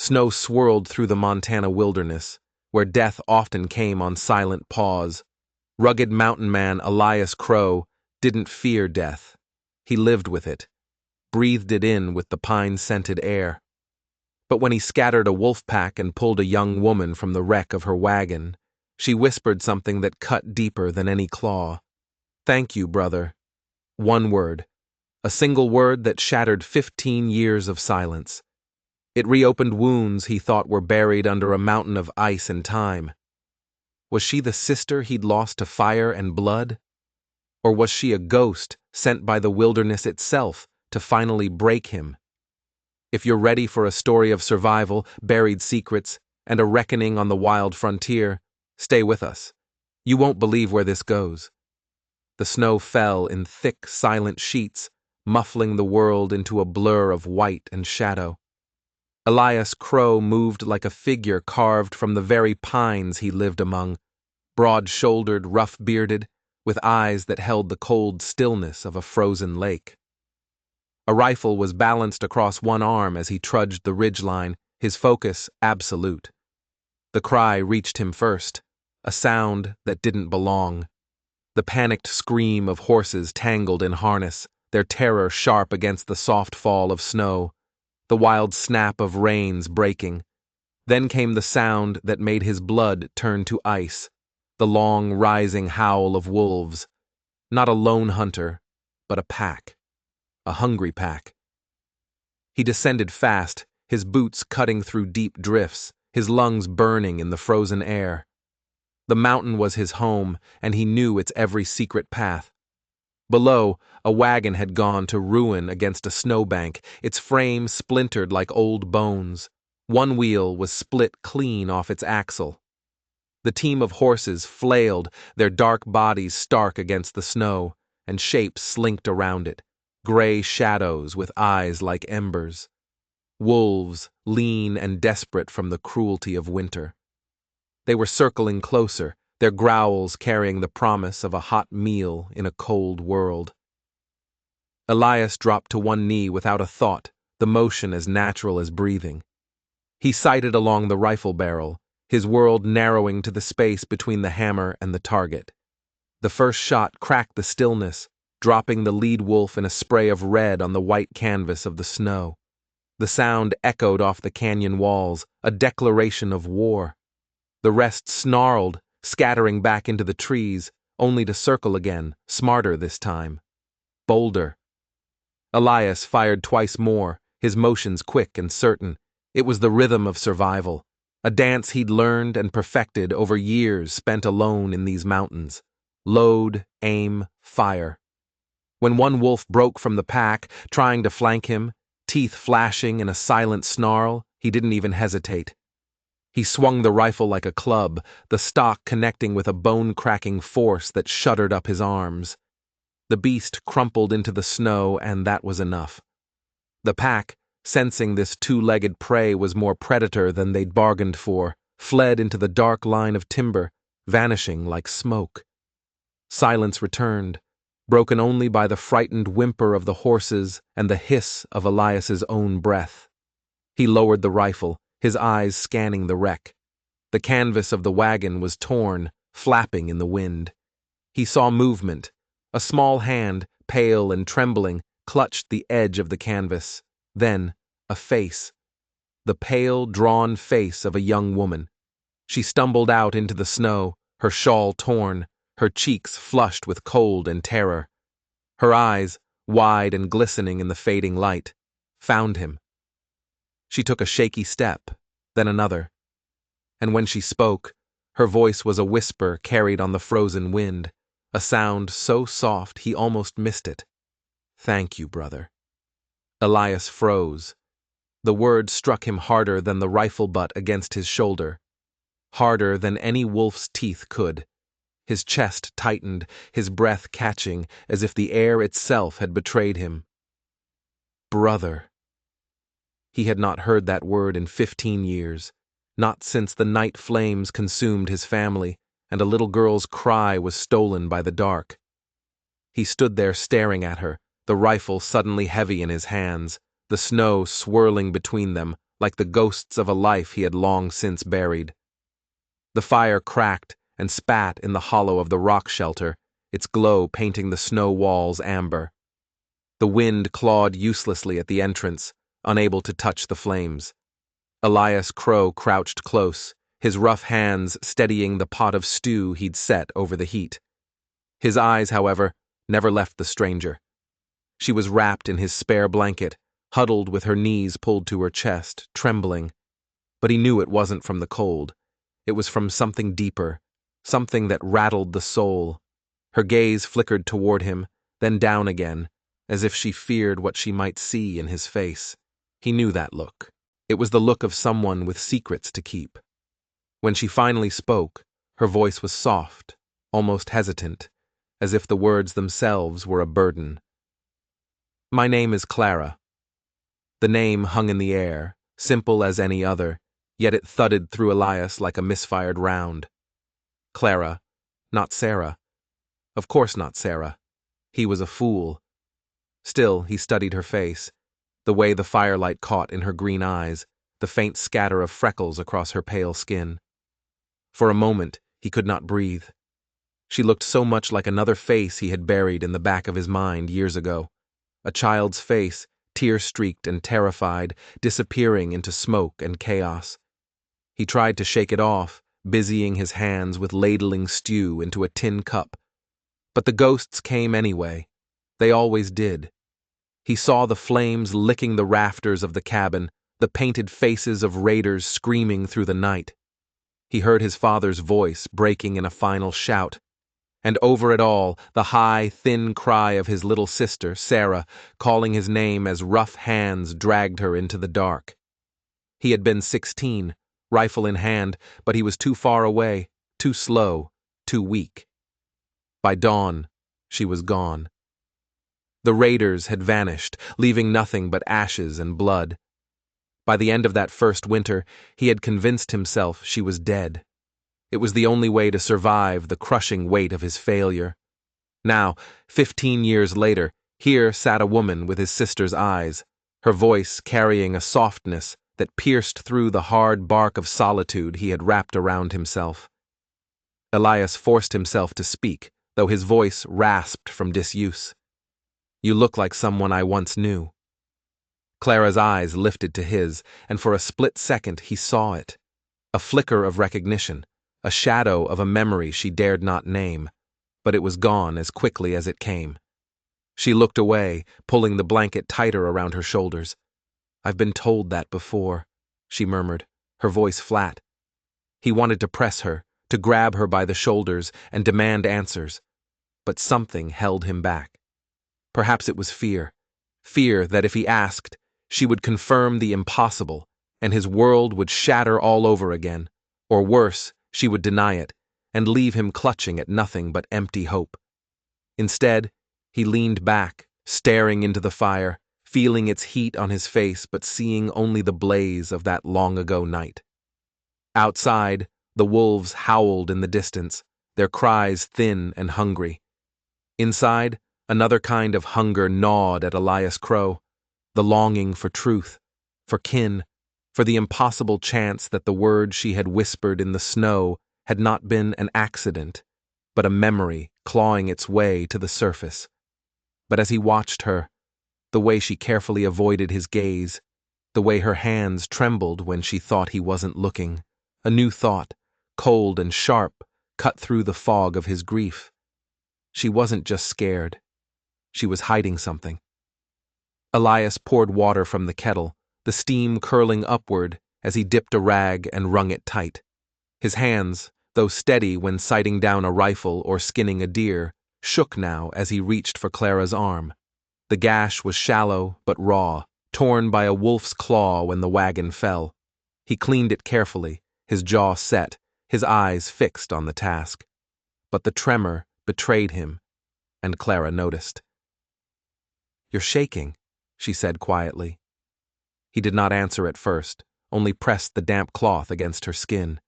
Snow swirled through the Montana wilderness, where death often came on silent paws. Rugged mountain man Elias Crow didn't fear death. He lived with it, breathed it in with the pine-scented air. But when he scattered a wolf pack and pulled a young woman from the wreck of her wagon, she whispered something that cut deeper than any claw. "Thank you, brother." One word. A single word that shattered 15 years of silence. It reopened wounds he thought were buried under a mountain of ice and time. Was she the sister he'd lost to fire and blood? Or was she a ghost sent by the wilderness itself to finally break him? If you're ready for a story of survival, buried secrets, and a reckoning on the wild frontier, stay with us. You won't believe where this goes. The snow fell in thick, silent sheets, muffling the world into a blur of white and shadow. Elias Crow moved like a figure carved from the very pines he lived among, broad-shouldered, rough-bearded, with eyes that held the cold stillness of a frozen lake. A rifle was balanced across one arm as he trudged the ridgeline, his focus absolute. The cry reached him first, a sound that didn't belong. The panicked scream of horses tangled in harness, their terror sharp against the soft fall of snow, the wild snap of reins breaking. Then came the sound that made his blood turn to ice, the long rising howl of wolves. Not a lone hunter, but a pack. A hungry pack. He descended fast, his boots cutting through deep drifts, his lungs burning in the frozen air. The mountain was his home, and he knew its every secret path. Below, a wagon had gone to ruin against a snowbank, its frame splintered like old bones. One wheel was split clean off its axle. The team of horses flailed, their dark bodies stark against the snow, and shapes slinked around it, gray shadows with eyes like embers. Wolves, lean and desperate from the cruelty of winter. They were circling closer, their growls carrying the promise of a hot meal in a cold world. Elias dropped to one knee without a thought, the motion as natural as breathing. He sighted along the rifle barrel, his world narrowing to the space between the hammer and the target. The first shot cracked the stillness, dropping the lead wolf in a spray of red on the white canvas of the snow. The sound echoed off the canyon walls, a declaration of war. The rest snarled, scattering back into the trees, only to circle again, smarter this time. Bolder. Elias fired twice more, his motions quick and certain. It was the rhythm of survival, a dance he'd learned and perfected over years spent alone in these mountains. Load, aim, fire. When one wolf broke from the pack, trying to flank him, teeth flashing in a silent snarl, he didn't even hesitate. He swung the rifle like a club, the stock connecting with a bone-cracking force that shuddered up his arms. The beast crumpled into the snow, and that was enough. The pack, sensing this two-legged prey was more predator than they'd bargained for, fled into the dark line of timber, vanishing like smoke. Silence returned, broken only by the frightened whimper of the horses and the hiss of Elias's own breath. He lowered the rifle, his eyes scanning the wreck. The canvas of the wagon was torn, flapping in the wind. He saw movement. A small hand, pale and trembling, clutched the edge of the canvas. Then, a face. The pale, drawn face of a young woman. She stumbled out into the snow, her shawl torn, her cheeks flushed with cold and terror. Her eyes, wide and glistening in the fading light, found him. She took a shaky step, then another. And when she spoke, her voice was a whisper carried on the frozen wind, a sound so soft he almost missed it. "Thank you, brother." Elias froze. The word struck him harder than the rifle butt against his shoulder, harder than any wolf's teeth could. His chest tightened, his breath catching, as if the air itself had betrayed him. Brother. He had not heard that word in 15 years, not since the night flames consumed his family and a little girl's cry was stolen by the dark. He stood there staring at her, the rifle suddenly heavy in his hands, the snow swirling between them, like the ghosts of a life he had long since buried. The fire cracked and spat in the hollow of the rock shelter, its glow painting the snow walls amber. The wind clawed uselessly at the entrance, unable to touch the flames. Elias Crow crouched close, his rough hands steadying the pot of stew he'd set over the heat. His eyes, however, never left the stranger. She was wrapped in his spare blanket, huddled with her knees pulled to her chest, trembling. But he knew it wasn't from the cold. It was from something deeper, something that rattled the soul. Her gaze flickered toward him, then down again, as if she feared what she might see in his face. He knew that look. It was the look of someone with secrets to keep. When she finally spoke, her voice was soft, almost hesitant, as if the words themselves were a burden. "My name is Clara." The name hung in the air, simple as any other, yet it thudded through Elias like a misfired round. Clara, not Sarah. Of course not Sarah. He was a fool. Still, he studied her face, the way the firelight caught in her green eyes, the faint scatter of freckles across her pale skin. For a moment, he could not breathe. She looked so much like another face he had buried in the back of his mind years ago. A child's face, tear-streaked and terrified, disappearing into smoke and chaos. He tried to shake it off, busying his hands with ladling stew into a tin cup. But the ghosts came anyway. They always did. He saw the flames licking the rafters of the cabin, the painted faces of raiders screaming through the night. He heard his father's voice breaking in a final shout. And over it all, the high, thin cry of his little sister, Sarah, calling his name as rough hands dragged her into the dark. He had been 16, rifle in hand, but he was too far away, too slow, too weak. By dawn, she was gone. The raiders had vanished, leaving nothing but ashes and blood. By the end of that first winter, he had convinced himself she was dead. It was the only way to survive the crushing weight of his failure. Now, 15 years later, here sat a woman with his sister's eyes, her voice carrying a softness that pierced through the hard bark of solitude he had wrapped around himself. Elias forced himself to speak, though his voice rasped from disuse. "You look like someone I once knew." Clara's eyes lifted to his, and for a split second he saw it. A flicker of recognition, a shadow of a memory she dared not name, but it was gone as quickly as it came. She looked away, pulling the blanket tighter around her shoulders. "I've been told that before," she murmured, her voice flat. He wanted to press her, to grab her by the shoulders and demand answers, but something held him back. Perhaps it was fear. Fear that if he asked, she would confirm the impossible, and his world would shatter all over again, or worse, she would deny it, and leave him clutching at nothing but empty hope. Instead, he leaned back, staring into the fire, feeling its heat on his face but seeing only the blaze of that long-ago night. Outside, the wolves howled in the distance, their cries thin and hungry. Inside, another kind of hunger gnawed at Elias Crow, the longing for truth, for kin, for the impossible chance that the word she had whispered in the snow had not been an accident, but a memory clawing its way to the surface. But as he watched her, the way she carefully avoided his gaze, the way her hands trembled when she thought he wasn't looking, a new thought, cold and sharp, cut through the fog of his grief. She wasn't just scared. She was hiding something. Elias poured water from the kettle, the steam curling upward as he dipped a rag and wrung it tight. His hands, though steady when sighting down a rifle or skinning a deer, shook now as he reached for Clara's arm. The gash was shallow but raw, torn by a wolf's claw when the wagon fell. He cleaned it carefully, his jaw set, his eyes fixed on the task. But the tremor betrayed him, and Clara noticed. "You're shaking," she said quietly. He did not answer at first, only pressed the damp cloth against her skin.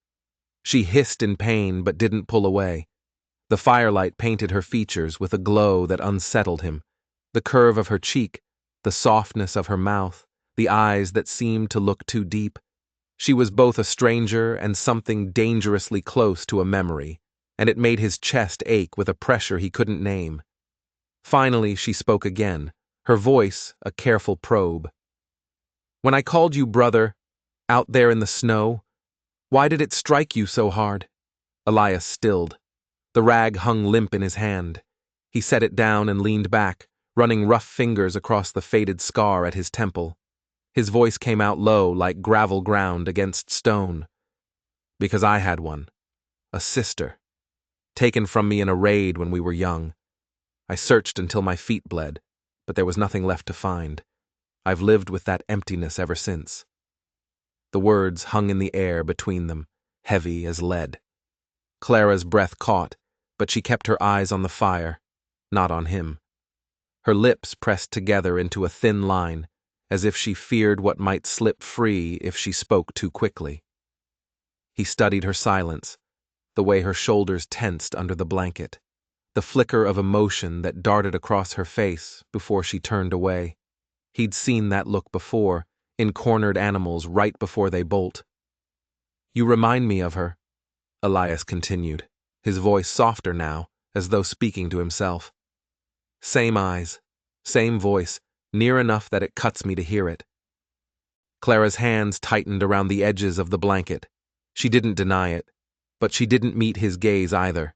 She hissed in pain but didn't pull away. The firelight painted her features with a glow that unsettled him. The curve of her cheek, the softness of her mouth, the eyes that seemed to look too deep. She was both a stranger and something dangerously close to a memory, and it made his chest ache with a pressure he couldn't name. Finally, she spoke again, her voice a careful probe. "When I called you brother, out there in the snow, why did it strike you so hard?" Elias stilled. The rag hung limp in his hand. He set it down and leaned back, running rough fingers across the faded scar at his temple. His voice came out low, like gravel ground against stone. "Because I had one. A sister. Taken from me in a raid when we were young. I searched until my feet bled, but there was nothing left to find. I've lived with that emptiness ever since." The words hung in the air between them, heavy as lead. Clara's breath caught, but she kept her eyes on the fire, not on him. Her lips pressed together into a thin line, as if she feared what might slip free if she spoke too quickly. He studied her silence, the way her shoulders tensed under the blanket, the flicker of emotion that darted across her face before she turned away. He'd seen that look before, in cornered animals right before they bolt. "You remind me of her," Elias continued, his voice softer now, as though speaking to himself. "Same eyes, same voice, near enough that it cuts me to hear it." Clara's hands tightened around the edges of the blanket. She didn't deny it, but she didn't meet his gaze either.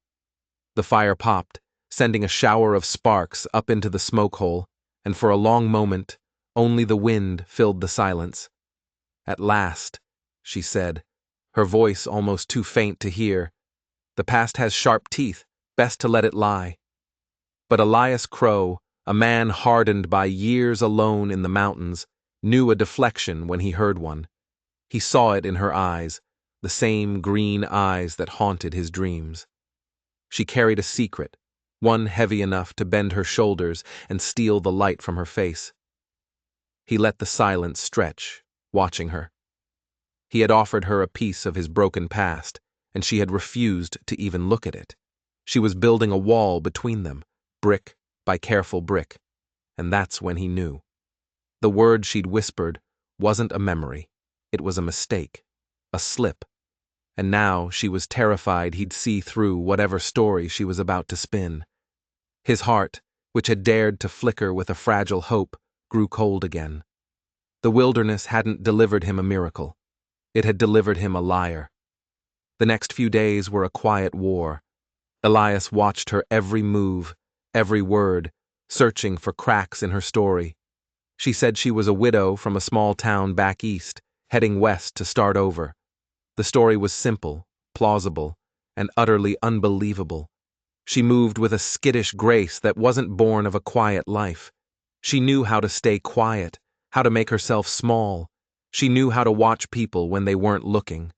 The fire popped, sending a shower of sparks up into the smoke hole, and for a long moment, only the wind filled the silence. "At last," she said, her voice almost too faint to hear. "The past has sharp teeth, best to let it lie." But Elias Crow, a man hardened by years alone in the mountains, knew a deflection when he heard one. He saw it in her eyes, the same green eyes that haunted his dreams. She carried a secret, one heavy enough to bend her shoulders and steal the light from her face. He let the silence stretch, watching her. He had offered her a piece of his broken past, and she had refused to even look at it. She was building a wall between them, brick by careful brick, and that's when he knew. The word she'd whispered wasn't a memory. It was a mistake, a slip, and now she was terrified he'd see through whatever story she was about to spin. His heart, which had dared to flicker with a fragile hope, grew cold again. The wilderness hadn't delivered him a miracle. It had delivered him a liar. The next few days were a quiet war. Elias watched her every move, every word, searching for cracks in her story. She said she was a widow from a small town back east, heading west to start over. The story was simple, plausible, and utterly unbelievable. She moved with a skittish grace that wasn't born of a quiet life. She knew how to stay quiet, how to make herself small. She knew how to watch people when they weren't looking.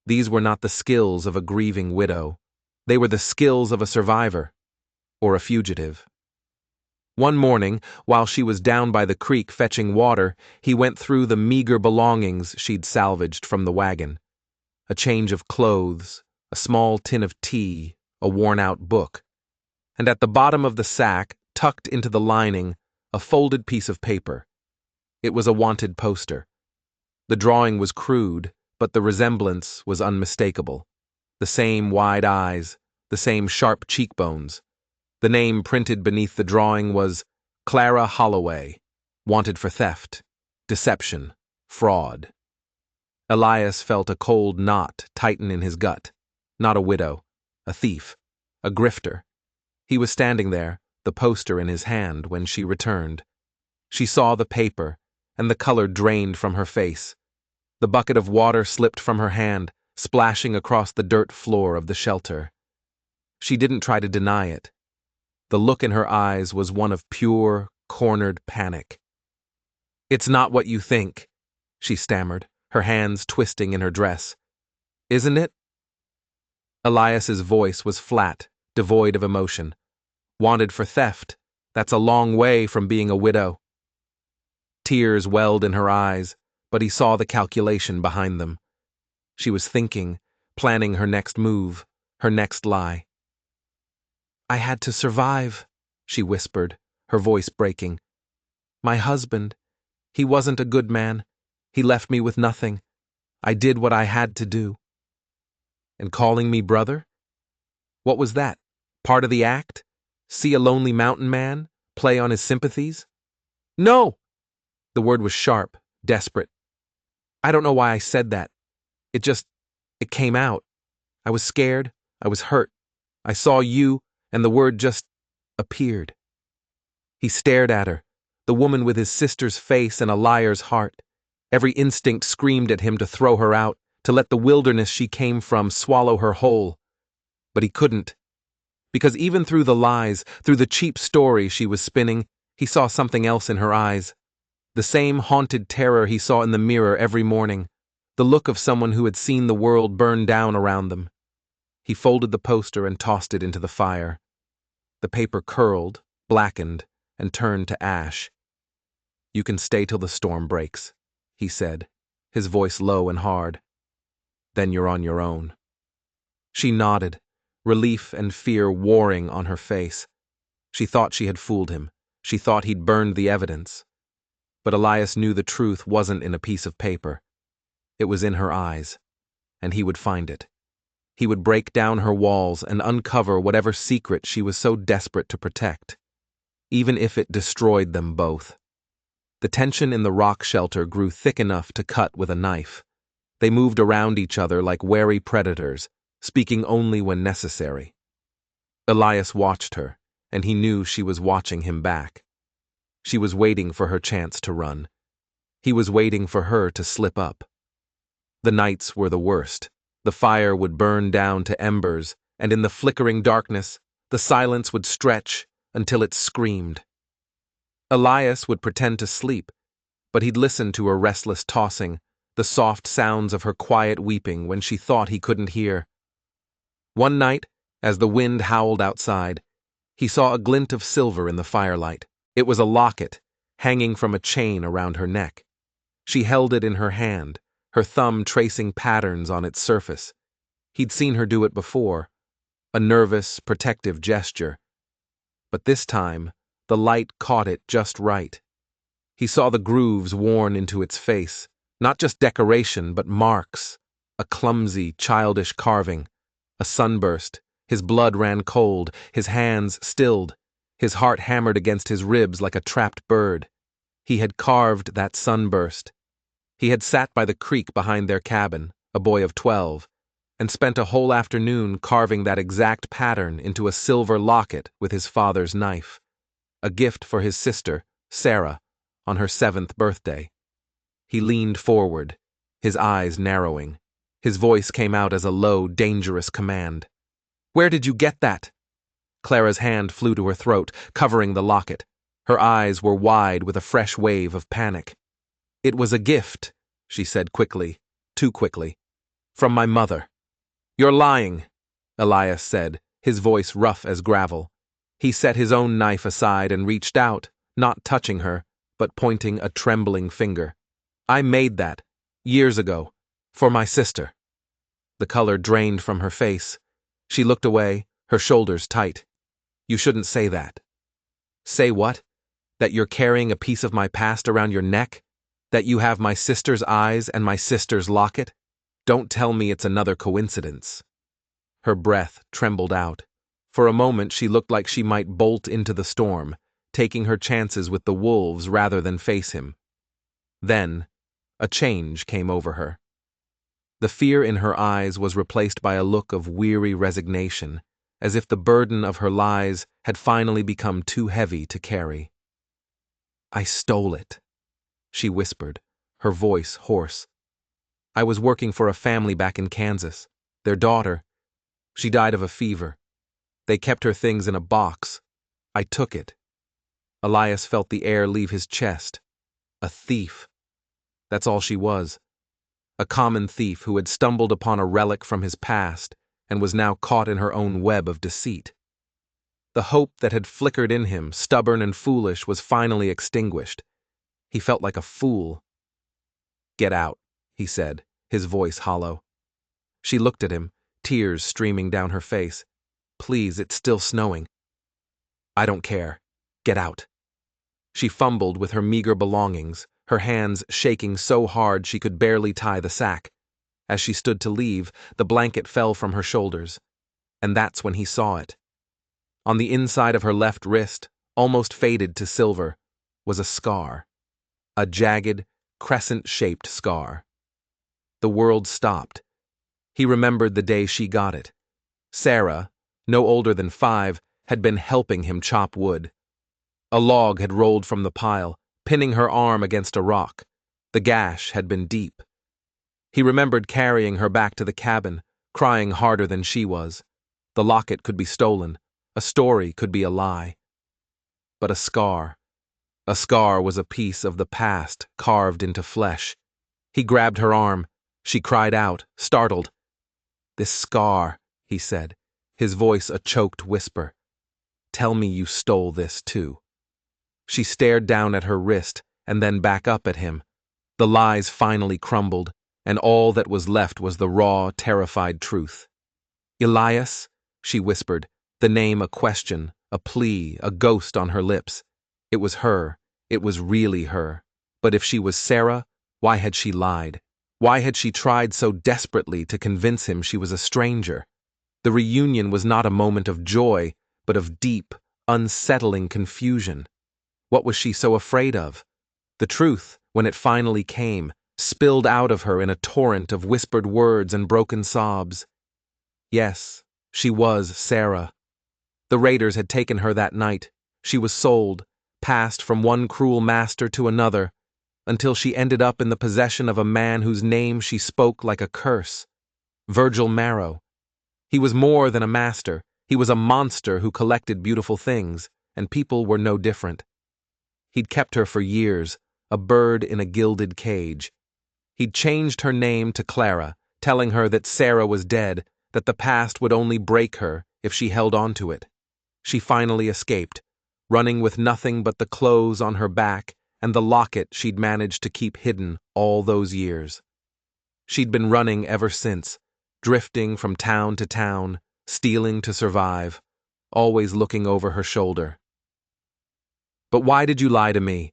These were not the skills of a grieving widow. They were the skills of a survivor, or a fugitive. One morning, while she was down by the creek fetching water, he went through the meager belongings she'd salvaged from the wagon. A change of clothes, a small tin of tea, a worn-out book. And at the bottom of the sack, tucked into the lining, a folded piece of paper. It was a wanted poster. The drawing was crude, but the resemblance was unmistakable. The same wide eyes, the same sharp cheekbones. The name printed beneath the drawing was Clara Holloway, wanted for theft, deception, fraud. Elias felt a cold knot tighten in his gut. Not a widow, a thief, a grifter. He was standing there, the poster in his hand, when she returned. She saw the paper, and the color drained from her face. The bucket of water slipped from her hand, splashing across the dirt floor of the shelter. She didn't try to deny it. The look in her eyes was one of pure, cornered panic. "It's not what you think," she stammered, her hands twisting in her dress. "Isn't it?" Elias's voice was flat, devoid of emotion. "Wanted for theft. That's a long way from being a widow." Tears welled in her eyes, but he saw the calculation behind them. She was thinking, planning her next move, her next lie. "I had to survive," she whispered, her voice breaking. "My husband, He wasn't a good man. He left me with nothing. I did what I had to do. And calling me brother? What was that? Part of the act? See a lonely mountain man? Play on his sympathies? No! The word was sharp, desperate. I don't know why I said that. It came out. I was scared. I was hurt. I saw you, and the word just appeared. He stared at her, the woman with his sister's face and a liar's heart. Every instinct screamed at him to throw her out, to let the wilderness she came from swallow her whole. But he couldn't. Because even through the lies, through the cheap story she was spinning, he saw something else in her eyes. The same haunted terror he saw in the mirror every morning, the look of someone who had seen the world burn down around them. He folded the poster and tossed it into the fire. The paper curled, blackened, and turned to ash. "You can stay till the storm breaks," he said, his voice low and hard. "Then you're on your own." She nodded, relief and fear warring on her face. She thought she had fooled him. She thought he'd burned the evidence. But Elias knew the truth wasn't in a piece of paper. It was in her eyes, and he would find it. He would break down her walls and uncover whatever secret she was so desperate to protect, even if it destroyed them both. The tension in the rock shelter grew thick enough to cut with a knife. They moved around each other like wary predators, speaking only when necessary. Elias watched her, and he knew she was watching him back. She was waiting for her chance to run. He was waiting for her to slip up. The nights were the worst. The fire would burn down to embers, and in the flickering darkness, the silence would stretch until it screamed. Elias would pretend to sleep, but he'd listen to her restless tossing, the soft sounds of her quiet weeping when she thought he couldn't hear. One night, as the wind howled outside, he saw a glint of silver in the firelight. It was a locket, hanging from a chain around her neck. She held it in her hand, her thumb tracing patterns on its surface. He'd seen her do it before, a nervous, protective gesture. But this time, the light caught it just right. He saw the grooves worn into its face, not just decoration, but marks, a clumsy, childish carving, a sunburst. His blood ran cold, his hands stilled, his heart hammered against his ribs like a trapped bird. He had carved that sunburst. He had sat by the creek behind their cabin, a boy of 12, and spent a whole afternoon carving that exact pattern into a silver locket with his father's knife, a gift for his sister, Sarah, on her 7th birthday. He leaned forward, his eyes narrowing. His voice came out as a low, dangerous command. "Where did you get that?" Clara's hand flew to her throat, covering the locket. Her eyes were wide with a fresh wave of panic. "It was a gift," she said quickly, too quickly. "From my mother." "You're lying," Elias said, his voice rough as gravel. He set his own knife aside and reached out, not touching her, but pointing a trembling finger. "I made that, years ago, for my sister." The color drained from her face. She looked away, her shoulders tight. "You shouldn't say that." "Say what? That you're carrying a piece of my past around your neck? That you have my sister's eyes and my sister's locket? Don't tell me it's another coincidence." Her breath trembled out. For a moment she looked like she might bolt into the storm, taking her chances with the wolves rather than face him. Then, a change came over her. The fear in her eyes was replaced by a look of weary resignation, as if the burden of her lies had finally become too heavy to carry. "I stole it," she whispered, her voice hoarse. "I was working for a family back in Kansas. Their daughter, she died of a fever. They kept her things in a box. I took it." Elias felt the air leave his chest. A thief. That's all she was. A common thief who had stumbled upon a relic from his past and was now caught in her own web of deceit. The hope that had flickered in him, stubborn and foolish, was finally extinguished. He felt like a fool. "Get out," he said, his voice hollow. She looked at him, tears streaming down her face. "Please, it's still snowing." "I don't care. Get out." She fumbled with her meager belongings, her hands shaking so hard she could barely tie the sack. As she stood to leave, the blanket fell from her shoulders, and that's when he saw it. On the inside of her left wrist, almost faded to silver, was a scar. A jagged, crescent-shaped scar. The world stopped. He remembered the day she got it. Sarah, no older than 5, had been helping him chop wood. A log had rolled from the pile, pinning her arm against a rock. The gash had been deep. He remembered carrying her back to the cabin, crying harder than she was. The locket could be stolen. A story could be a lie. But a scar was a piece of the past carved into flesh. He grabbed her arm. She cried out, startled. "This scar," he said, his voice a choked whisper. "Tell me you stole this too." She stared down at her wrist and then back up at him. The lies finally crumbled, and all that was left was the raw, terrified truth. "Elias?" she whispered, the name a question, a plea, a ghost on her lips. It was her. It was really her. But if she was Sarah, why had she lied? Why had she tried so desperately to convince him she was a stranger? The reunion was not a moment of joy, but of deep, unsettling confusion. What was she so afraid of? The truth, when it finally came, spilled out of her in a torrent of whispered words and broken sobs. Yes, she was Sarah. The raiders had taken her that night. She was sold, passed from one cruel master to another, until she ended up in the possession of a man whose name she spoke like a curse. Virgil Marrow. He was more than a master. He was a monster who collected beautiful things, and people were no different. He'd kept her for years, a bird in a gilded cage. He'd changed her name to Clara, telling her that Sarah was dead, that the past would only break her if she held on to it. She finally escaped, running with nothing but the clothes on her back and the locket she'd managed to keep hidden all those years. She'd been running ever since, drifting from town to town, stealing to survive, always looking over her shoulder. "But why did you lie to me?"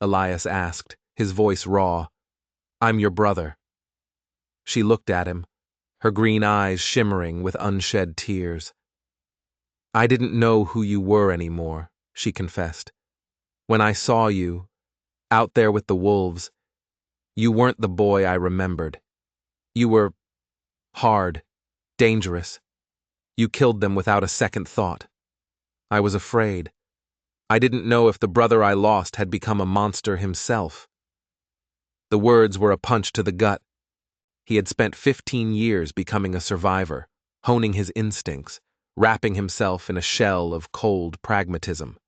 Elias asked, his voice raw. "I'm your brother." She looked at him, her green eyes shimmering with unshed tears. "I didn't know who you were anymore," she confessed. "When I saw you, out there with the wolves, you weren't the boy I remembered. You were hard, dangerous. You killed them without a second thought. I was afraid. I didn't know if the brother I lost had become a monster himself." The words were a punch to the gut. He had spent 15 years becoming a survivor, honing his instincts, wrapping himself in a shell of cold pragmatism.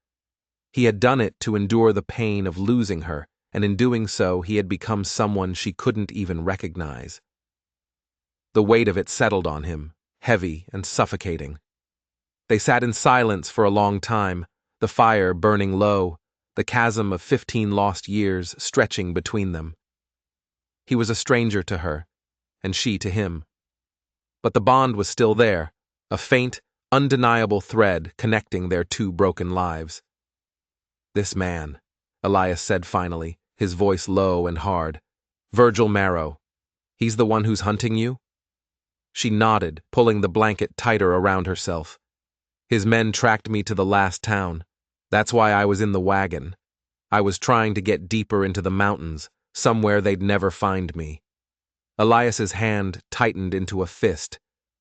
He had done it to endure the pain of losing her, and in doing so he had become someone she couldn't even recognize. The weight of it settled on him, heavy and suffocating. They sat in silence for a long time, the fire burning low, the chasm of 15 lost years stretching between them. He was a stranger to her, and she to him. But the bond was still there, a faint, undeniable thread connecting their two broken lives. "This man," Elias said finally, his voice low and hard. "Virgil Marrow. He's the one who's hunting you?" She nodded, pulling the blanket tighter around herself. "His men tracked me to the last town. That's why I was in the wagon. I was trying to get deeper into the mountains, somewhere they'd never find me." Elias's hand tightened into a fist.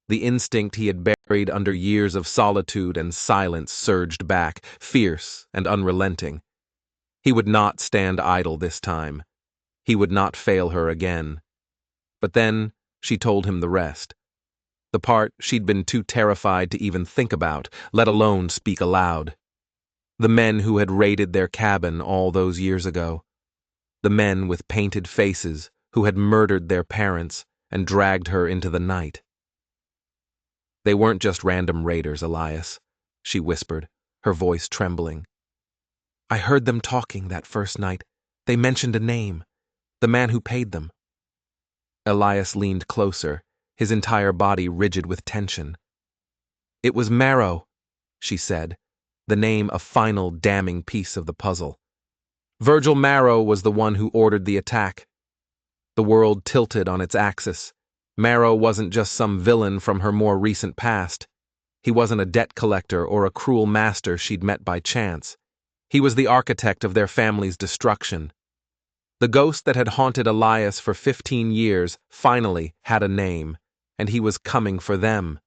The instinct he had buried under years of solitude and silence surged back, fierce and unrelenting. He would not stand idle this time. He would not fail her again. But then she told him the rest. The part she'd been too terrified to even think about, let alone speak aloud. The men who had raided their cabin all those years ago. The men with painted faces who had murdered their parents and dragged her into the night. "They weren't just random raiders, Elias," she whispered, her voice trembling. "I heard them talking that first night. They mentioned a name, the man who paid them." Elias leaned closer, his entire body rigid with tension. "It was Marrow," she said, the name a final damning piece of the puzzle. Virgil Marrow was the one who ordered the attack. The world tilted on its axis. Marrow wasn't just some villain from her more recent past. He wasn't a debt collector or a cruel master she'd met by chance. He was the architect of their family's destruction. The ghost that had haunted Elias for 15 years finally had a name, and he was coming for them.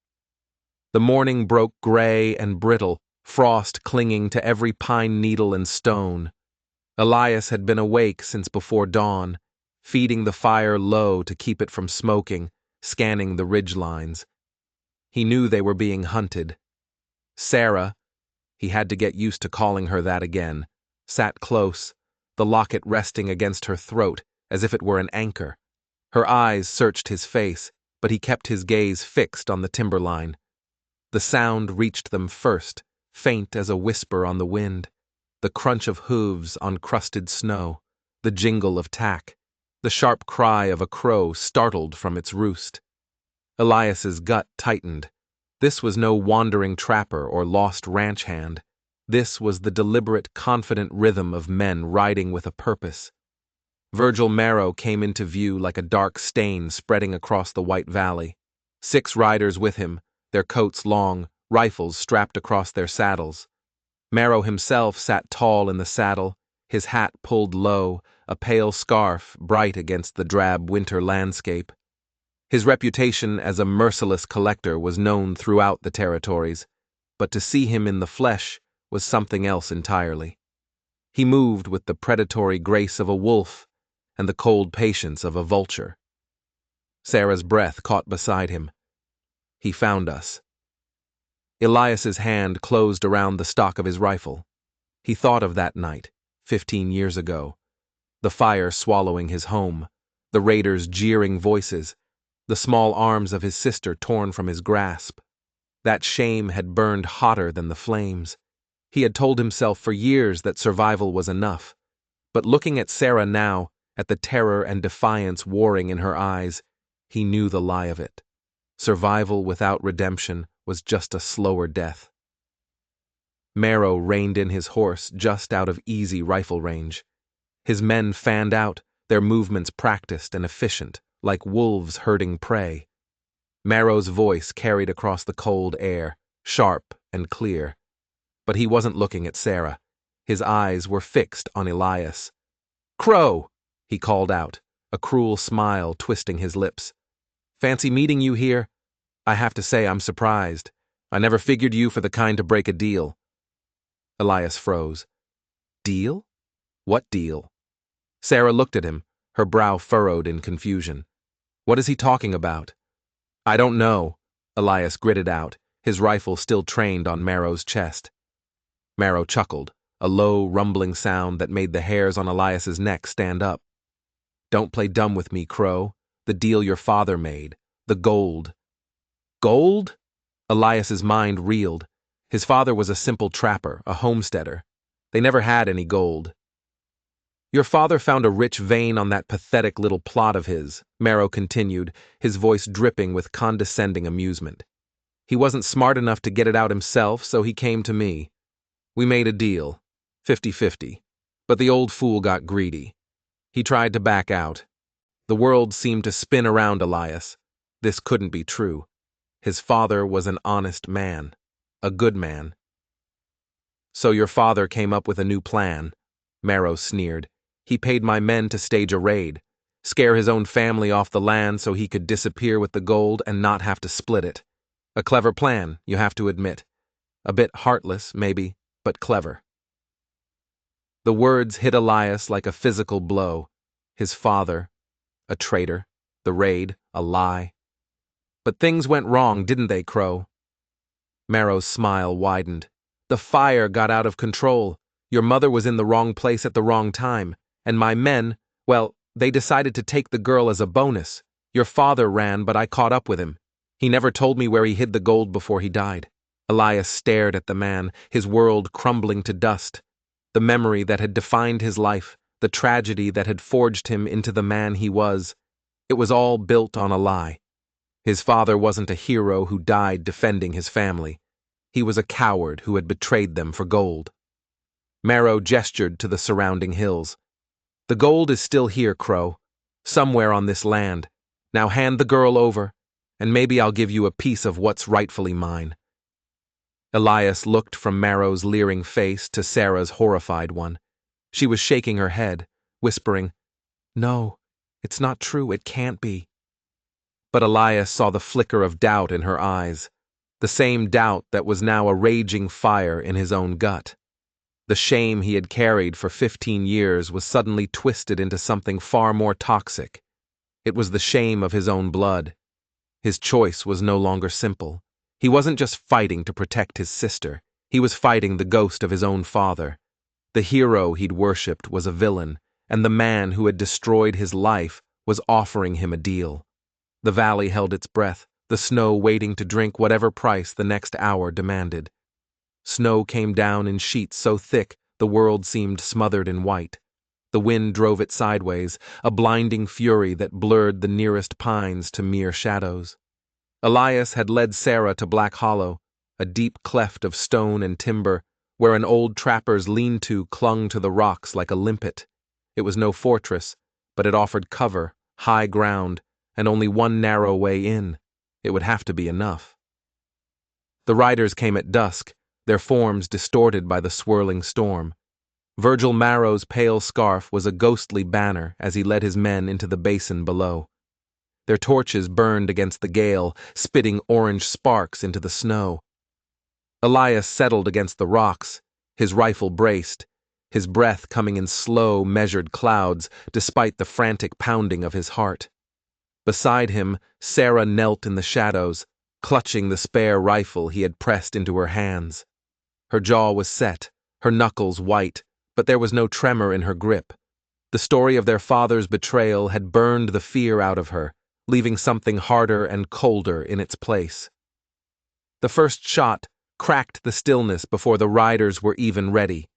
The morning broke gray and brittle, frost clinging to every pine needle and stone. Elias had been awake since before dawn, feeding the fire low to keep it from smoking, scanning the ridgelines. He knew they were being hunted. Sarah, he had to get used to calling her that again, sat close, the locket resting against her throat as if it were an anchor. Her eyes searched his face, but he kept his gaze fixed on the timberline. The sound reached them first, faint as a whisper on the wind, the crunch of hooves on crusted snow, the jingle of tack, the sharp cry of a crow startled from its roost. Elias's gut tightened. This was no wandering trapper or lost ranch hand. This was the deliberate, confident rhythm of men riding with a purpose. Virgil Marrow came into view like a dark stain spreading across the white valley. 6 riders with him, their coats long, rifles strapped across their saddles. Marrow himself sat tall in the saddle, his hat pulled low, a pale scarf bright against the drab winter landscape. His reputation as a merciless collector was known throughout the territories, but to see him in the flesh was something else entirely. He moved with the predatory grace of a wolf and the cold patience of a vulture. Sarah's breath caught beside him. He found us. Elias's hand closed around the stock of his rifle. He thought of that night, 15 years ago, the fire swallowing his home, the raiders' jeering voices, the small arms of his sister torn from his grasp. That shame had burned hotter than the flames. He had told himself for years that survival was enough, but looking at Sarah now, at the terror and defiance warring in her eyes, he knew the lie of it. Survival without redemption was just a slower death. Marrow reined in his horse just out of easy rifle range. His men fanned out, their movements practiced and efficient, like wolves herding prey. Marrow's voice carried across the cold air, sharp and clear. But he wasn't looking at Sarah. His eyes were fixed on Elias. "Crow!" he called out, a cruel smile twisting his lips. "Fancy meeting you here? I have to say I'm surprised. I never figured you for the kind to break a deal." Elias froze. "Deal? What deal?" Sarah looked at him, her brow furrowed in confusion. "What is he talking about?" "I don't know," Elias gritted out, his rifle still trained on Marrow's chest. Marrow chuckled, a low, rumbling sound that made the hairs on Elias's neck stand up. "Don't play dumb with me, Crow. The deal your father made. The gold." "Gold?" Elias's mind reeled. His father was a simple trapper, a homesteader. They never had any gold. "Your father found a rich vein on that pathetic little plot of his," Marrow continued, his voice dripping with condescending amusement. "He wasn't smart enough to get it out himself, so he came to me. We made a deal, 50-50, but the old fool got greedy. He tried to back out. The world seemed to spin around Elias. This couldn't be true. His father was an honest man, a good man. "So your father came up with a new plan," Marrow sneered. "He paid my men to stage a raid, scare his own family off the land so he could disappear with the gold and not have to split it. A clever plan, you have to admit. A bit heartless, maybe, but clever." The words hit Elias like a physical blow. His father, a traitor, the raid, a lie. "But things went wrong, didn't they, Crow?" Marrow's smile widened. "The fire got out of control. Your mother was in the wrong place at the wrong time. And my men, well, they decided to take the girl as a bonus. Your father ran, but I caught up with him. He never told me where he hid the gold before he died." Elias stared at the man, his world crumbling to dust. The memory that had defined his life, the tragedy that had forged him into the man he was, it was all built on a lie. His father wasn't a hero who died defending his family. He was a coward who had betrayed them for gold. Marrow gestured to the surrounding hills. The gold is still here, Crow. Somewhere on this land. Now hand the girl over, and maybe I'll give you a piece of what's rightfully mine. Elias looked from Marrow's leering face to Sarah's horrified one. She was shaking her head, whispering, "No, it's not true, it can't be." But Elias saw the flicker of doubt in her eyes, the same doubt that was now a raging fire in his own gut. The shame he had carried for 15 years was suddenly twisted into something far more toxic. It was the shame of his own blood. His choice was no longer simple. He wasn't just fighting to protect his sister. He was fighting the ghost of his own father. The hero he'd worshipped was a villain, and the man who had destroyed his life was offering him a deal. The valley held its breath, the snow waiting to drink whatever price the next hour demanded. Snow came down in sheets so thick the world seemed smothered in white. The wind drove it sideways, a blinding fury that blurred the nearest pines to mere shadows. Elias had led Sarah to Black Hollow, a deep cleft of stone and timber, where an old trapper's lean-to clung to the rocks like a limpet. It was no fortress, but it offered cover, high ground, and only one narrow way in. It would have to be enough. The riders came at dusk, their forms distorted by the swirling storm. Virgil Marrow's pale scarf was a ghostly banner as he led his men into the basin below. Their torches burned against the gale, spitting orange sparks into the snow. Elias settled against the rocks, his rifle braced, his breath coming in slow, measured clouds despite the frantic pounding of his heart. Beside him, Sarah knelt in the shadows, clutching the spare rifle he had pressed into her hands. Her jaw was set, her knuckles white, but there was no tremor in her grip. The story of their father's betrayal had burned the fear out of her, leaving something harder and colder in its place. The first shot cracked the stillness before the riders were even ready.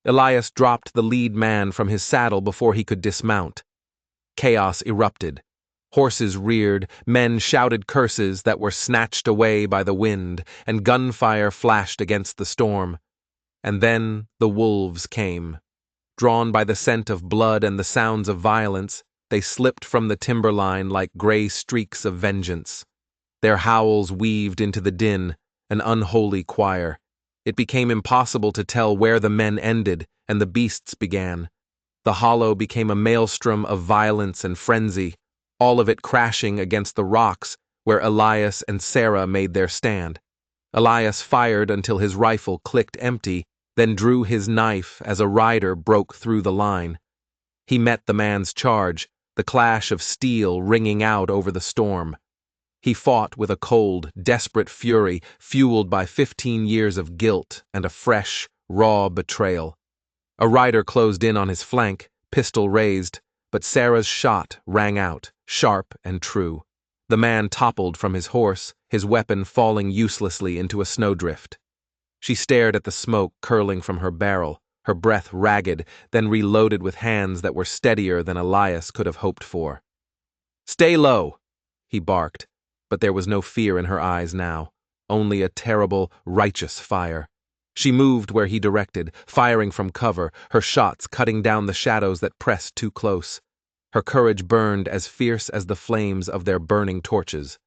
Elias dropped the lead man from his saddle before he could dismount. Chaos erupted. Horses reared, men shouted curses that were snatched away by the wind, and gunfire flashed against the storm. And then the wolves came. Drawn by the scent of blood and the sounds of violence, they slipped from the timberline like gray streaks of vengeance. Their howls weaved into the din, an unholy choir. It became impossible to tell where the men ended and the beasts began. The hollow became a maelstrom of violence and frenzy, all of it crashing against the rocks where Elias and Sarah made their stand. Elias fired until his rifle clicked empty, then drew his knife as a rider broke through the line. He met the man's charge, the clash of steel ringing out over the storm. He fought with a cold, desperate fury fueled by 15 years of guilt and a fresh, raw betrayal. A rider closed in on his flank, pistol raised, but Sarah's shot rang out, sharp and true. The man toppled from his horse, his weapon falling uselessly into a snowdrift. She stared at the smoke curling from her barrel, her breath ragged, then reloaded with hands that were steadier than Elias could have hoped for. "Stay low," he barked, but there was no fear in her eyes now, only a terrible, righteous fire. She moved where he directed, firing from cover, her shots cutting down the shadows that pressed too close. Her courage burned as fierce as the flames of their burning torches.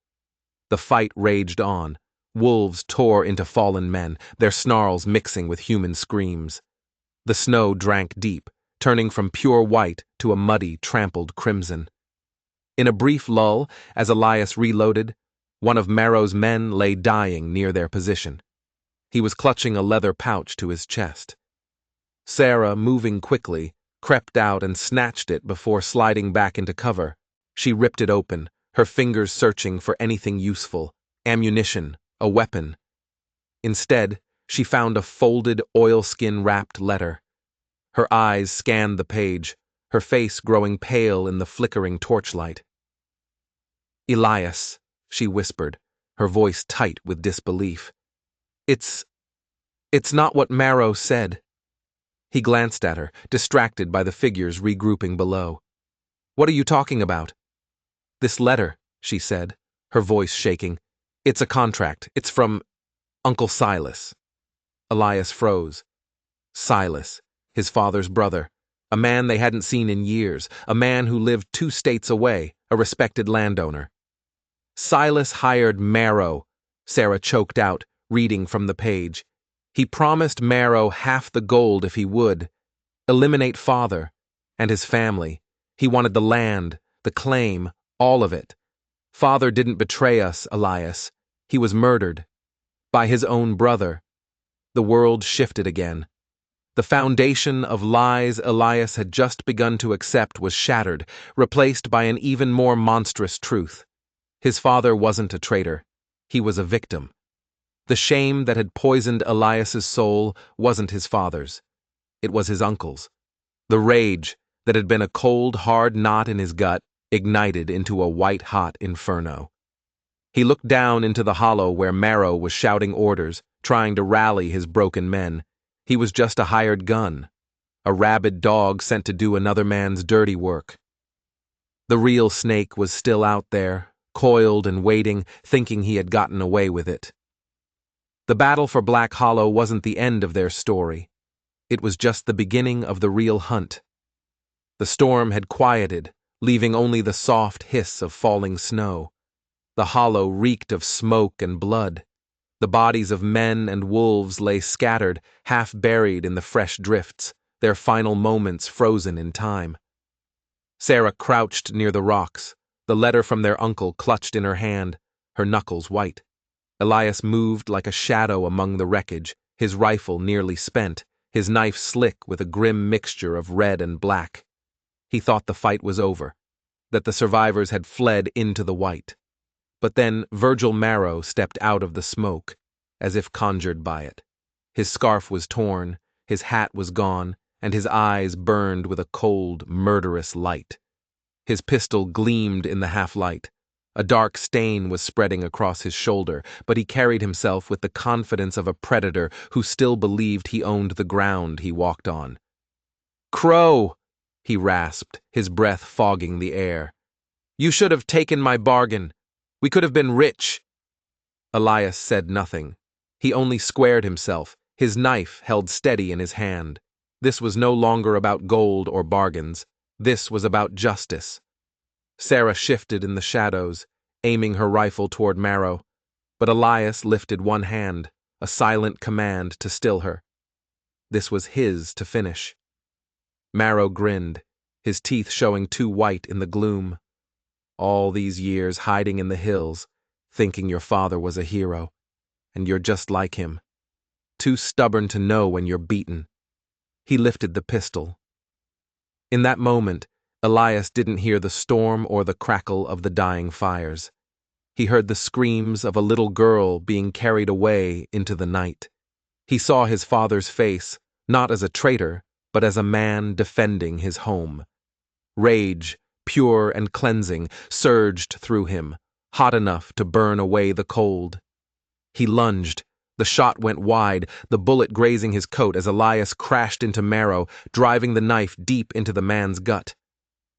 The fight raged on. Wolves tore into fallen men, their snarls mixing with human screams. The snow drank deep, turning from pure white to a muddy, trampled crimson. In a brief lull, as Elias reloaded, one of Marrow's men lay dying near their position. He was clutching a leather pouch to his chest. Sarah, moving quickly, crept out and snatched it before sliding back into cover. She ripped it open, her fingers searching for anything useful, ammunition, a weapon. Instead, she found a folded, oilskin-wrapped letter. Her eyes scanned the page, her face growing pale in the flickering torchlight. "Elias," she whispered, her voice tight with disbelief. It's not what Marrow said." He glanced at her, distracted by the figures regrouping below. "What are you talking about?" "This letter," she said, her voice shaking. "It's a contract. It's from Uncle Silas." Elias froze. Silas. his father's brother, a man they hadn't seen in years, a man who lived 2 states away, a respected landowner. Silas hired Marrow, Sarah choked out, reading from the page. He promised Marrow half the gold if he would. Eliminate father and his family. He wanted the land, the claim, all of it. Father didn't betray us, Elias. He was murdered. By his own brother. The world shifted again. The foundation of lies Elias had just begun to accept was shattered, replaced by an even more monstrous truth. His father wasn't a traitor. He was a victim. The shame that had poisoned Elias's soul wasn't his father's. It was his uncle's. The rage that had been a cold, hard knot in his gut ignited into a white-hot inferno. He looked down into the hollow where Marrow was shouting orders, trying to rally his broken men. He was just a hired gun, a rabid dog sent to do another man's dirty work. The real snake was still out there, coiled and waiting, thinking he had gotten away with it. The battle for Black Hollow wasn't the end of their story. It was just the beginning of the real hunt. The storm had quieted, leaving only the soft hiss of falling snow. The hollow reeked of smoke and blood. The bodies of men and wolves lay scattered, half buried in the fresh drifts, their final moments frozen in time. Sarah crouched near the rocks, the letter from their uncle clutched in her hand, her knuckles white. Elias moved like a shadow among the wreckage, his rifle nearly spent, his knife slick with a grim mixture of red and black. He thought the fight was over, that the survivors had fled into the white. But then Virgil Marrow stepped out of the smoke, as if conjured by it. His scarf was torn, his hat was gone, and his eyes burned with a cold, murderous light. His pistol gleamed in the half-light. A dark stain was spreading across his shoulder, but he carried himself with the confidence of a predator who still believed he owned the ground he walked on. "Crow!" he rasped, his breath fogging the air. "You should have taken my bargain. We could have been rich." Elias said nothing. He only squared himself, his knife held steady in his hand. This was no longer about gold or bargains. This was about justice. Sarah shifted in the shadows, aiming her rifle toward Marrow, but Elias lifted one hand, a silent command to still her. This was his to finish. Marrow grinned, his teeth showing too white in the gloom. All these years hiding in the hills, thinking your father was a hero, and you're just like him. Too stubborn to know when you're beaten. He lifted the pistol. In that moment, Elias didn't hear the storm or the crackle of the dying fires. He heard the screams of a little girl being carried away into the night. He saw his father's face, not as a traitor, but as a man defending his home. Rage, pure and cleansing, surged through him, hot enough to burn away the cold. He lunged. The shot went wide, the bullet grazing his coat as Elias crashed into Marrow, driving the knife deep into the man's gut.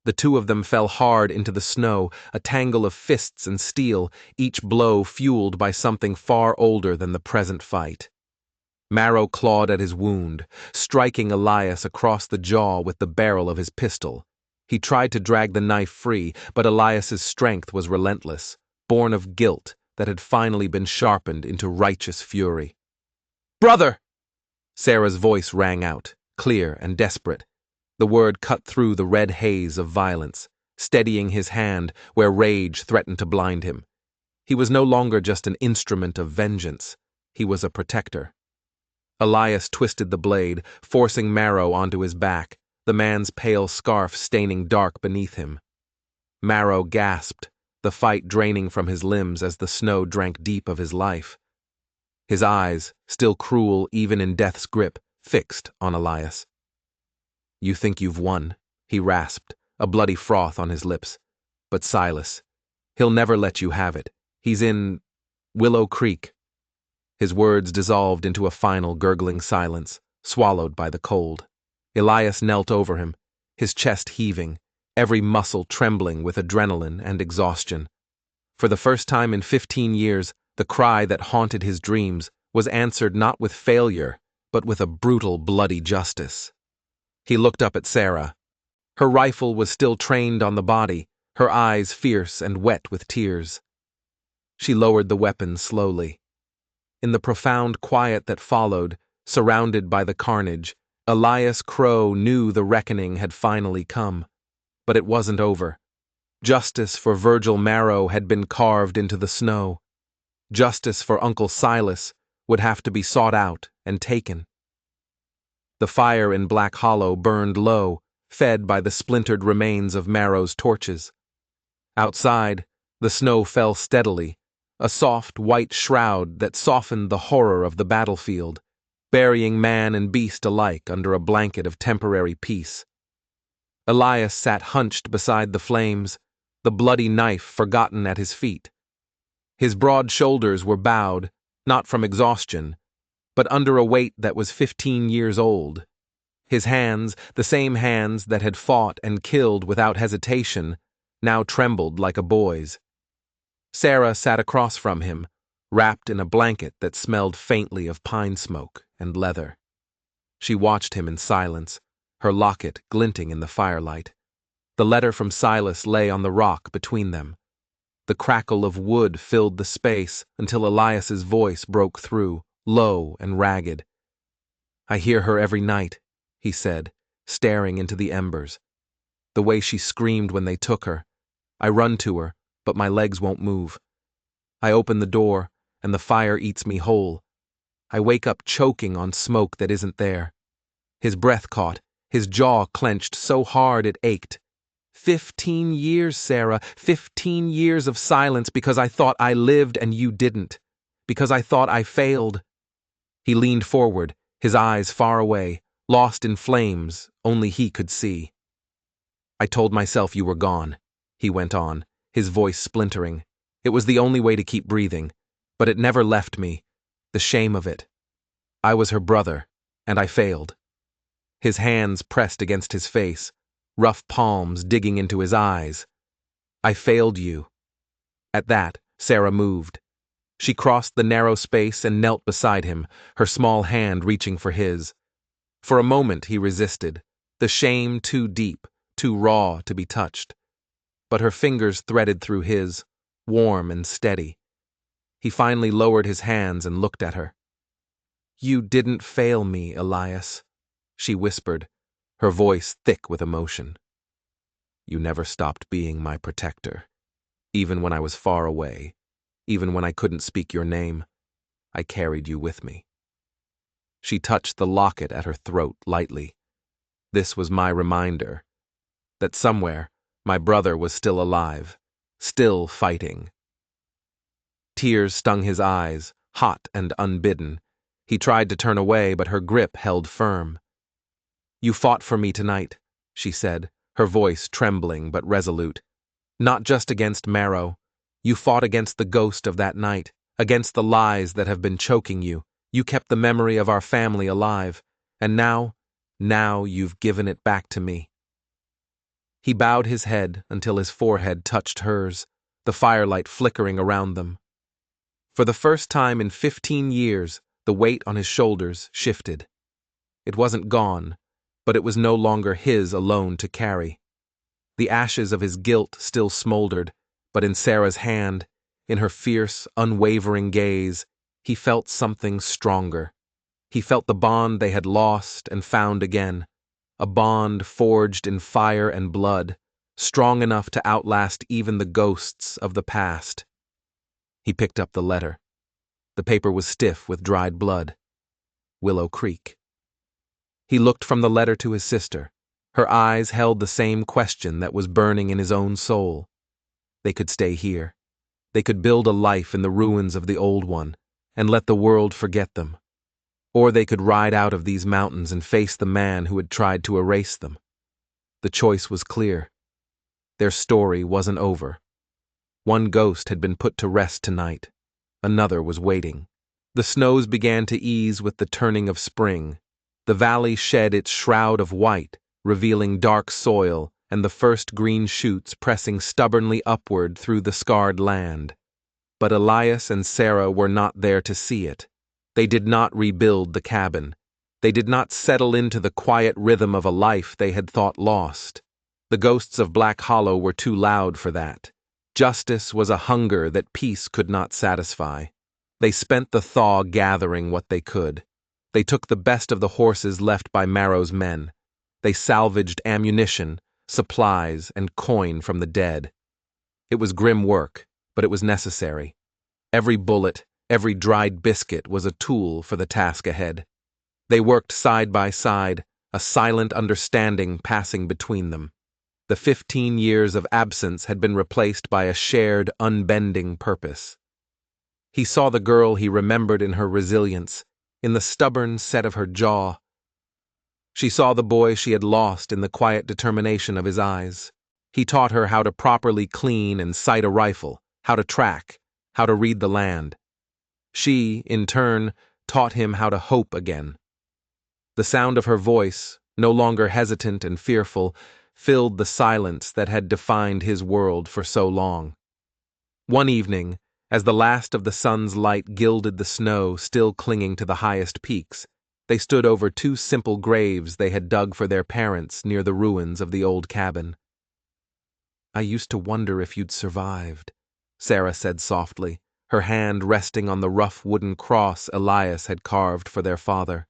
The two of them fell hard into the snow, a tangle of fists and steel, each blow fueled by something far older than the present fight. Marrow clawed at his wound, striking Elias across the jaw with the barrel of his pistol. He tried to drag the knife free, but Elias's strength was relentless, born of guilt that had finally been sharpened into righteous fury. "Brother!" Sarah's voice rang out, clear and desperate. The word cut through the red haze of violence, steadying his hand where rage threatened to blind him. He was no longer just an instrument of vengeance. He was a protector. Elias twisted the blade, forcing Marrow onto his back, the man's pale scarf staining dark beneath him. Marrow gasped, the fight draining from his limbs as the snow drank deep of his life. His eyes, still cruel even in death's grip, fixed on Elias. "You think you've won," he rasped, a bloody froth on his lips. "But Silas, he'll never let you have it. He's in Willow Creek." His words dissolved into a final gurgling silence, swallowed by the cold. Elias knelt over him, his chest heaving, every muscle trembling with adrenaline and exhaustion. For the first time in 15 years, the cry that haunted his dreams was answered not with failure, but with a brutal, bloody justice. He looked up at Sarah. Her rifle was still trained on the body, her eyes fierce and wet with tears. She lowered the weapon slowly. In the profound quiet that followed, surrounded by the carnage, Elias Crow knew the reckoning had finally come. But it wasn't over. Justice for Virgil Marrow had been carved into the snow. Justice for Uncle Silas would have to be sought out and taken. The fire in Black Hollow burned low, fed by the splintered remains of Marrow's torches. Outside, the snow fell steadily, a soft white shroud that softened the horror of the battlefield, burying man and beast alike under a blanket of temporary peace. Elias sat hunched beside the flames, the bloody knife forgotten at his feet. His broad shoulders were bowed, not from exhaustion, but under a weight that was 15 years old. His hands, the same hands that had fought and killed without hesitation, now trembled like a boy's. Sarah sat across from him, wrapped in a blanket that smelled faintly of pine smoke and leather. She watched him in silence, her locket glinting in the firelight. The letter from Silas lay on the rock between them. The crackle of wood filled the space until Elias's voice broke through, low and ragged. "I hear her every night," he said, staring into the embers. "The way she screamed when they took her. I run to her, but my legs won't move. I open the door, and the fire eats me whole. I wake up choking on smoke that isn't there." His breath caught, his jaw clenched so hard it ached. 15 years, Sarah, 15 years of silence because I thought I lived and you didn't. Because I thought I failed. He leaned forward, his eyes far away, lost in flames only he could see. "I told myself you were gone," he went on, his voice splintering. "It was the only way to keep breathing, but it never left me. The shame of it. I was her brother, and I failed." His hands pressed against his face, rough palms digging into his eyes. "I failed you." At that, Sarah moved. She crossed the narrow space and knelt beside him, her small hand reaching for his. For a moment he resisted, the shame too deep, too raw to be touched. But her fingers threaded through his, warm and steady. He finally lowered his hands and looked at her. "You didn't fail me, Elias," she whispered, her voice thick with emotion. "You never stopped being my protector. Even when I was far away, even when I couldn't speak your name, I carried you with me." She touched the locket at her throat lightly. This was my reminder that somewhere my brother was still alive, still fighting. Tears stung his eyes, hot and unbidden. He tried to turn away, but her grip held firm. "You fought for me tonight," she said, her voice trembling but resolute. "Not just against Marrow. You fought against the ghost of that night, against the lies that have been choking you. You kept the memory of our family alive, and now you've given it back to me." He bowed his head until his forehead touched hers, the firelight flickering around them. For the first time in 15 years, the weight on his shoulders shifted. It wasn't gone, but it was no longer his alone to carry. The ashes of his guilt still smoldered, but in Sarah's hand, in her fierce, unwavering gaze, he felt something stronger. He felt the bond they had lost and found again, a bond forged in fire and blood, strong enough to outlast even the ghosts of the past. He picked up the letter. The paper was stiff with dried blood. Willow Creek. He looked from the letter to his sister. Her eyes held the same question that was burning in his own soul. They could stay here. They could build a life in the ruins of the old one, and let the world forget them. Or they could ride out of these mountains and face the man who had tried to erase them. The choice was clear. Their story wasn't over. One ghost had been put to rest tonight. Another was waiting. The snows began to ease with the turning of spring. The valley shed its shroud of white, revealing dark soil and the first green shoots pressing stubbornly upward through the scarred land. But Elias and Sarah were not there to see it. They did not rebuild the cabin. They did not settle into the quiet rhythm of a life they had thought lost. The ghosts of Black Hollow were too loud for that. Justice was a hunger that peace could not satisfy. They spent the thaw gathering what they could. They took the best of the horses left by Marrow's men. They salvaged ammunition, supplies, and coin from the dead. It was grim work, but it was necessary. Every bullet, every dried biscuit was a tool for the task ahead. They worked side by side, a silent understanding passing between them. The 15 years of absence had been replaced by a shared, unbending purpose. He saw the girl he remembered in her resilience, in the stubborn set of her jaw. She saw the boy she had lost in the quiet determination of his eyes. He taught her how to properly clean and sight a rifle, how to track, how to read the land. She, in turn, taught him how to hope again. The sound of her voice, no longer hesitant and fearful, filled the silence that had defined his world for so long. One evening, as the last of the sun's light gilded the snow still clinging to the highest peaks, they stood over two simple graves they had dug for their parents near the ruins of the old cabin. "I used to wonder if you'd survived," Sarah said softly, her hand resting on the rough wooden cross Elias had carved for their father.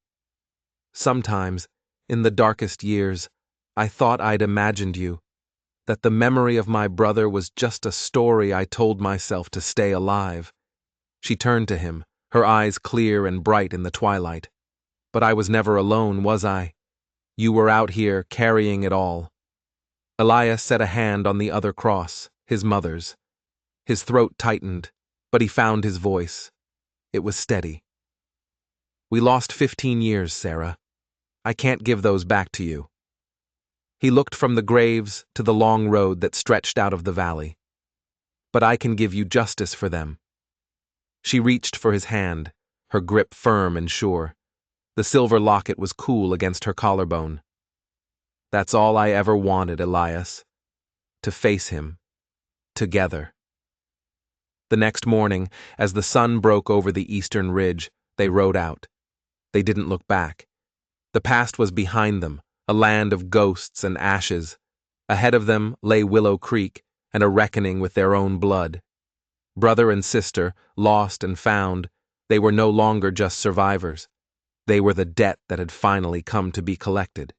"Sometimes, in the darkest years, I thought I'd imagined you, that the memory of my brother was just a story I told myself to stay alive." She turned to him, her eyes clear and bright in the twilight. "But I was never alone, was I? You were out here carrying it all." Elias set a hand on the other cross, his mother's. His throat tightened, but he found his voice. It was steady. "We lost 15 years, Sarah. I can't give those back to you." He looked from the graves to the long road that stretched out of the valley. "But I can give you justice for them." She reached for his hand, her grip firm and sure. The silver locket was cool against her collarbone. "That's all I ever wanted, Elias. To face him. Together." The next morning, as the sun broke over the eastern ridge, they rode out. They didn't look back. The past was behind them, a land of ghosts and ashes. Ahead of them lay Willow Creek and a reckoning with their own blood. Brother and sister, lost and found, they were no longer just survivors. They were the debt that had finally come to be collected.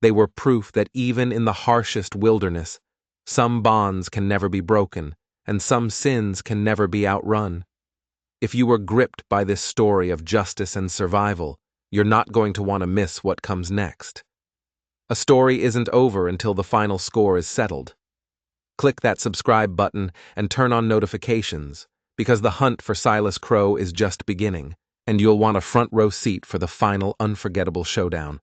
They were proof that even in the harshest wilderness, some bonds can never be broken, and some sins can never be outrun. If you were gripped by this story of justice and survival, you're not going to want to miss what comes next. A story isn't over until the final score is settled. Click that subscribe button and turn on notifications, because the hunt for Silas Crow is just beginning, and you'll want a front row seat for the final unforgettable showdown.